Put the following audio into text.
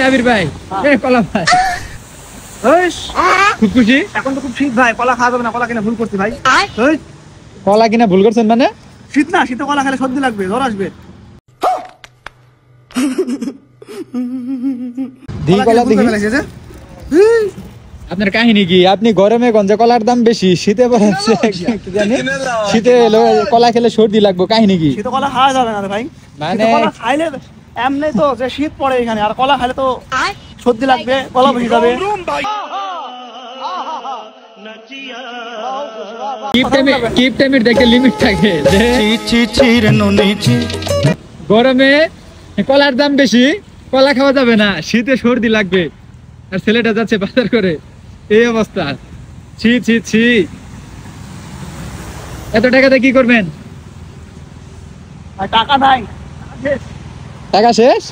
জাবির ভাই কলা ভাই খুব খুশি। এখন তো খুব শীত ভাই, কলা খাওয়া যাবে না, কলা কিনা ভুল করছি ভাই। কলা কিনা ভুল করছেন মানে? শীত না, শীতে কলা খেলে সর্দি লাগবে, জ্বর আসবে। আপনার কাহিনী কি? আপনি গরমে গঞ্জে কলার দাম বেশি, শীতে শীতে কলা খেলে সর্দি লাগবে, কাহিনী কি? শীতে কলা খাওয়া যাবে না ভাই, মানে কলা খাইলে এমনি তো যে শীত পড়ে এখানে, আর কলা খাইলে তো সর্দি লাগবে, কলা বেশি যাবে। গরমে কলার দাম বেশি, কলা খাওয়া যাবে না, শীতে সর্দি লাগবে, আর ছেলেটা যাচ্ছে বাজার করে, এই অবস্থা। ছি ছি ছি, এত টাকাতে কি করবেন? টাকা নাই, টাকা শেষ।